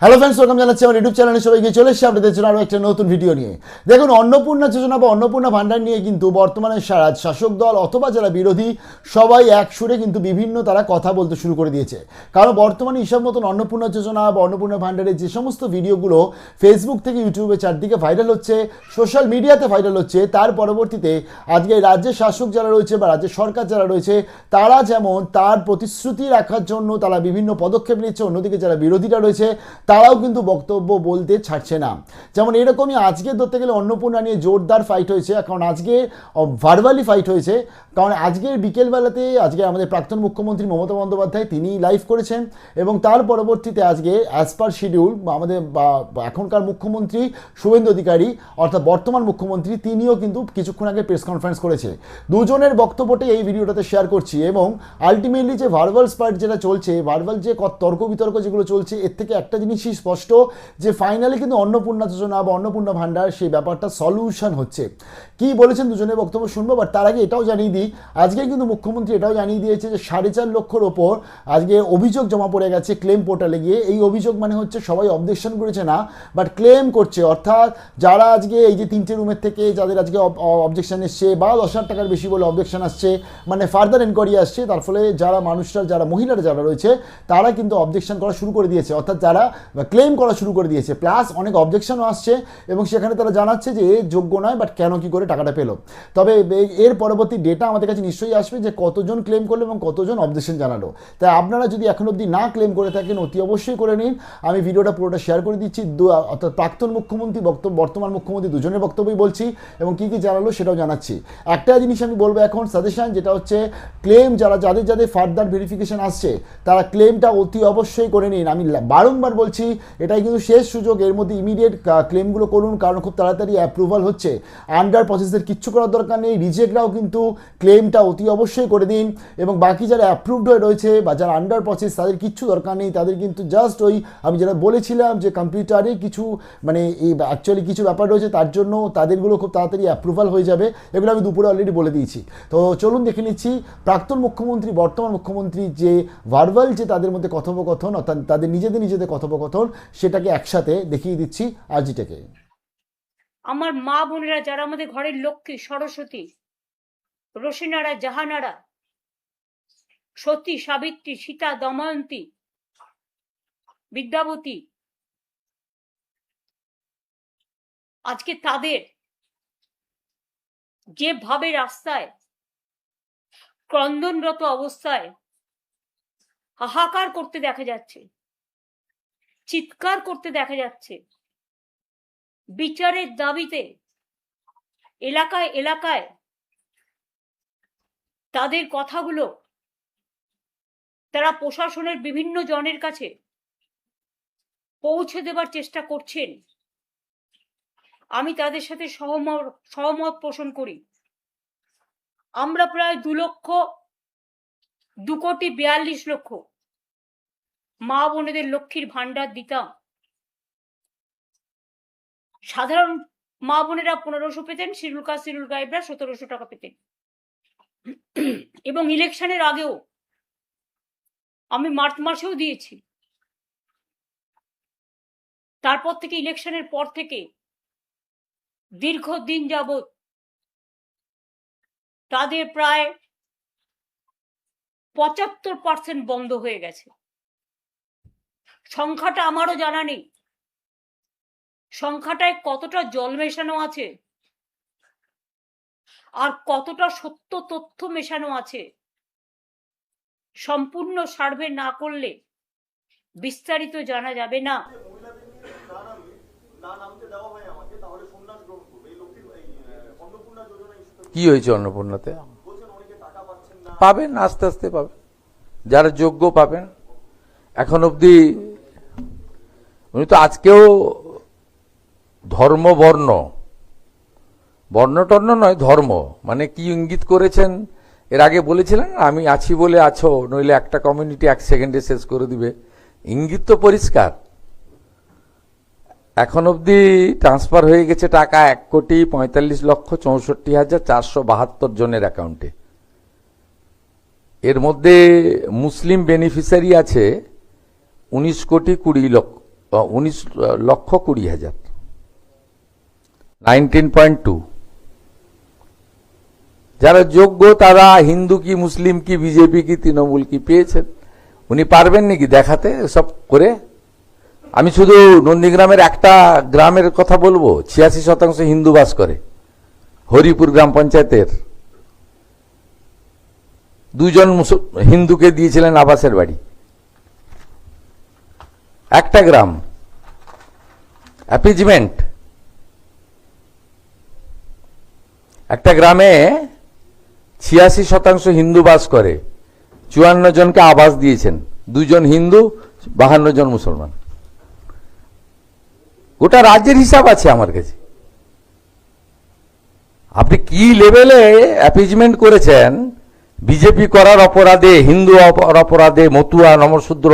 Hello friends, welcome জানাচ্ছি আমার YouTube চ্যানেলে। সবাইকে চলে এসেছি আপনাদের জন্য আরও একটা নতুন ভিডিও নিয়ে। দেখুন, অন্নপূর্ণা যোজনা বা অন্নপূর্ণা ভাণ্ডার নিয়ে কিন্তু বর্তমানে শাসক দল অথবা যারা বিরোধী সবাই এক সুরে কিন্তু বিভিন্ন তারা কথা বলতে শুরু করে দিয়েছে। কারণ বর্তমানে হিসাব মতন অন্নপূর্ণা যোজনা বা অন্নপূর্ণা ভাণ্ডারের যে সমস্ত ভিডিওগুলো ফেসবুক থেকে ইউটিউবে চারদিকে ভাইরাল হচ্ছে, সোশ্যাল মিডিয়াতে ভাইরাল হচ্ছে, তার পরবর্তীতে আজকে রাজ্যের শাসক যারা রয়েছে বা রাজ্যের সরকার যারা রয়েছে তারা যেমন তার প্রতিশ্রুতি রাখার জন্য তারা বিভিন্ন পদক্ষেপ নিচ্ছে, অন্যদিকে যারা বিরোধীরা রয়েছে তারাও কিন্তু বক্তব্য বলতে ছাড়ছে না। যেমন এরকমই আজকে ধরতে গেলে অন্নপূর্ণা নিয়ে জোরদার ফাইট হয়েছে, কারণ আজকে ভার্বালি ফাইট হয়েছে। কারণ আজকের বিকেলবেলাতে আজকে আমাদের প্রাক্তন মুখ্যমন্ত্রী মমতা বন্দ্যোপাধ্যায় তিনি লাইভ করেছেন এবং তার পরবর্তীতে আজকে অ্যাজ পার শিডিউল আমাদের এখনকার মুখ্যমন্ত্রী শুভেন্দু অধিকারী অর্থাৎ বর্তমান মুখ্যমন্ত্রী তিনিও কিন্তু কিছুক্ষণ আগে প্রেস কনফারেন্স করেছে। দুজনের বক্তব্যটাই এই ভিডিওটাতে শেয়ার করছি এবং আলটিমেটলি যে ভার্বাল স্পার্ট যেটা চলছে, ভার্বাল যে তর্ক বিতর্ক যেগুলো চলছে, এর থেকে একটা জিনিসই স্পষ্ট যে ফাইনালি কিন্তু অন্নপূর্ণা যোজনা বা অন্নপূর্ণা ভাণ্ডার সেই ব্যাপারটা সলিউশন হচ্ছে। কি বলেছেন দুজনের বক্তব্য শুনবো, বাট তার আগে এটাও জানিয়ে দিই, আজকে কিন্তু মুখ্যমন্ত্রী এটাও জানিয়ে দিয়েছে যে 4.5 লক্ষর ওপর আজকে অভিযোগ জমা পড়ে গেছে ক্লেম পোর্টালে গিয়ে। এই অভিযোগ মানে হচ্ছে সবাই অবজেকশন করেছে না, বাট ক্লেম করছে, অর্থাৎ যারা আজকে এই যে 3টে রুমের থেকে যাদের আজকে অবজেকশন এসছে বা 10,000 টাকার বেশি বলে অবজেকশন আসছে, মানে ফার্দার এনকোয়ারি আসছে, তার ফলে যারা মানুষরা যারা মহিলারা যারা রয়েছে তারা কিন্তু অবজেকশন করা শুরু করে দিয়েছে, অর্থাৎ যারা ক্লেম করা শুরু করে দিয়েছে। প্লাস অনেক অবজেকশনও আসছে এবং সেখানে তারা জানাচ্ছে যে এ যোগ্য নয়, বাট কেন কি করে টাকাটা পেলো। তবে এর পরবর্তী ডেটা আমাদের কাছে নিশ্চয়ই আসবে যে কতজন ক্লেম করলো এবং কতজন অবজেকশন জানালো। তাই আপনারা যদি এখন অবধি না ক্লেম করে থাকেন অতি অবশ্যই করে নিন। আমি ভিডিওটা পুরোটা শেয়ার করে দিচ্ছি, অর্থাৎ প্রাক্তন মুখ্যমন্ত্রী বর্তমান মুখ্যমন্ত্রী দুজনের বক্তব্যই বলছি এবং কী কী জানালো সেটাও জানাচ্ছি। একটা জিনিস আমি বলবো এখন সাজেশন, যেটা হচ্ছে ক্লেম যাদের ফার্দার ভেরিফিকেশন আসছে তারা ক্লেমটা অতি অবশ্যই করে নিন। আমি বারংবার বলছি এটাই কিন্তু শেষ সুযোগ, এর মধ্যে ইমিডিয়েট ক্লেমগুলো করুন, কারণ খুব তাড়াতাড়ি অ্যাপ্রুভাল হচ্ছে। আন্ডার প্রসেসের কিচ্ছু করার দরকার নেই, রিজেক্টরাও কিন্তু ক্লেমটা অতি অবশ্যই করে দিন। এবং বাকি যারা অ্যাপ্রুভড হয়ে রয়েছে বা যারা আন্ডার প্রসেস তাদের কিচ্ছু দরকার নেই, তাদের কিন্তু জাস্ট ওই আমি যেটা বলেছিলাম যে কম্পিউটারে কিছু মানে এই অ্যাকচুয়ালি কিছু ব্যাপার রয়েছে, তার জন্য তাদেরগুলো খুব তাড়াতাড়ি অ্যাপ্রুভাল হয়ে যাবে। এগুলো আমি দুপুরে অলরেডি বলে দিয়েছি। তো চলুন দেখে নিচ্ছি প্রাক্তন মুখ্যমন্ত্রী বর্তমান মুখ্যমন্ত্রী যে ভার্বাল যে তাদের মধ্যে কথোপকথন, অর্থাৎ তাদের নিজেদের কথোপকথন, সেটাকে একসাথে দেখিয়ে দিচ্ছি আজটাকে। আমার মা বোনেরা যারা আমাদের ঘরের লক্ষ্মী, সরস্বতী, রোশনারা, জাহানারা, সতী, সাবিত্রী, সীতা, দময়ন্তী, বিদ্যাবতী, আজকে তাদের যেভাবে রাস্তায় ক্রন্দনরত অবস্থায় হাহাকার করতে দেখা যাচ্ছে, চিৎকার করতে দেখা যাচ্ছে, বিচারের দাবিতে এলাকায় এলাকায় তাদের কথাগুলো তারা প্রশাসনের বিভিন্ন জনের কাছে পৌঁছে দেবার চেষ্টা করছেন। আমি তাদের সাথে সহমত পোষণ করি। আমরা প্রায় 2,42,00,000 মা বোনেদের লক্ষ্মীর ভান্ডার দিতাম। সাধারণ মা বোনেরা 1500 পেতেন, শিডিউল গাইবরা 1700 টাকা পেতেন। এবং ইলেকশনের আগেও আমি মার্চ মাসেও দিয়েছি। তারপর থেকে ইলেকশনের পর থেকে দীর্ঘদিন যাবৎ তাদের প্রায় 75% বন্ধ হয়ে গেছে। সংখ্যাটা আমারও জানা নেই, সংখ্যাটায় কতটা জল মেশানো আছে আর কতটা সত্য তথ্য মেশানো আছে সম্পূর্ণ সার্ভে না করলে বিস্তারিত জানা যাবে না। কি হয়েছে অন্নপূর্ণাতে? পাবেন, আস্তে আস্তে পাবেন, যারা যোগ্য পাবেন। এখন অবধি উনি তো আজকেও ধর্ম বর্ণ টর্ণ নয়, ধর্ম মানে কি ইঙ্গিত করেছেন এর আগে বলেছিলেন, আমি আছি বলে আছো, নইলে একটা কমিউনিটি 1 সেকেন্ডে শেষ করে দিবে। ইঙ্গিত তো পরিষ্কার। এখন অবধি ট্রান্সফার হয়ে গেছে টাকা 1,45,64,472 জনের অ্যাকাউন্টে। এর মধ্যে মুসলিম বেনিফিশিয়ারি আছে 19,20,00,000 19,20,000, 19.2। যারা যোগ্য তারা হিন্দু কি মুসলিম কি বিজেপি কি তৃণমূল কি পেয়েছেন। উনি পারবেন নাকি দেখাতে সব করে? আমি শুধু নন্দীগ্রামের একটা গ্রামের কথা বলবো, 86% হিন্দু বাস করে। হরিপুর গ্রাম পঞ্চায়েতের 2 জন হিন্দুকে দিয়েছিলেন আবাসের বাড়ি। একটা গ্রাম, অ্যাপিজমেন্ট। একটা গ্রামে 86% হিন্দু বাস করে, 54 জনকে আবাস দিয়েছেন, 2 জন হিন্দু 52 জন মুসলমান। গোটা রাজ্যের হিসাব আছে আমার কাছে। আপনি কি লেভেলে অ্যাপিজমেন্ট করেছেন বিজেপি করার অপরাধে, হিন্দু অপরাধে, মতুয়া, নমশূদ্র,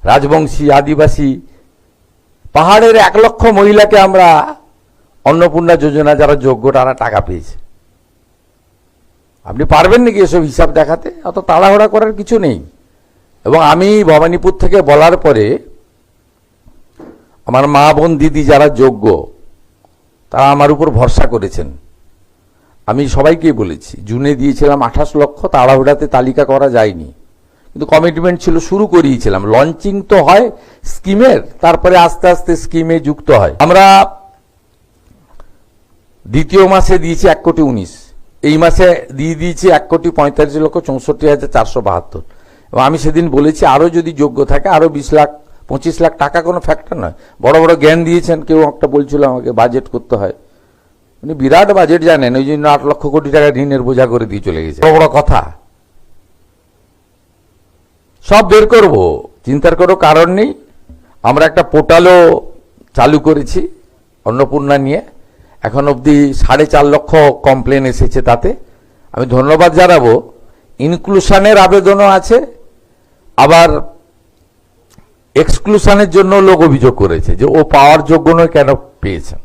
রাজবংশী, আদিবাসী, পাহাড়ের 1 লক্ষ মহিলাকে আমরা অন্নপূর্ণা যোজনা যারা যোগ্য তারা টাকা পেয়েছে। আপনি পারবেন নাকি এসব হিসাব দেখাতে? অত তাড়াহুড়া করার কিছু নেই। এবং আমি ভবানীপুর থেকে বলার পরে আমার মা বোন দিদি যারা যোগ্য তারা আমার উপর ভরসা করেছেন। আমি সবাইকেই বলেছি, জুনে দিয়েছিলাম 28 লক্ষ, তাড়াহুড়াতে তালিকা করা যায়নি, কিন্তু কমিটমেন্ট ছিল, শুরু করিয়েছিলাম। লঞ্চিং তো হয় স্কিমের, তারপরে আস্তে আস্তে স্কিমে যুক্ত হয়। আমরা দ্বিতীয় মাসে দিয়েছি 1,19,00,000, এই মাসে দিয়ে দিয়েছি 1,45,64,472। এবং আমি সেদিন বলেছি আরো যদি যোগ্য থাকে আরো 20 লাখ 25 লাখ টাকা কোনো ফ্যাক্টর নয়। বড় বড় জ্ঞান দিয়েছেন। কেউ একটা বলছিল আমাকে বাজেট করতে হয়, উনি বিরাট বাজেট জানেন, ওই জন্য 8 লক্ষ কোটি টাকা ঋণের বোঝা করে দিয়ে চলে গেছে। বড় বড় কথা সব বের করব, চিন্তার কোনো কারণ নেই। আমরা একটা পোর্টালও চালু করেছি অন্নপূর্ণা নিয়ে, এখন অবধি 4.5 লক্ষ কমপ্লেন এসেছে। তাতে আমি ধন্যবাদ জানাবো। ইনক্লুশনের আবেদনও আছে, আবার এক্সক্লুশনের জন্য লোক অভিযোগ করেছে যে ও পাওয়ার যোগ্য নয়, কেন পেয়েছে।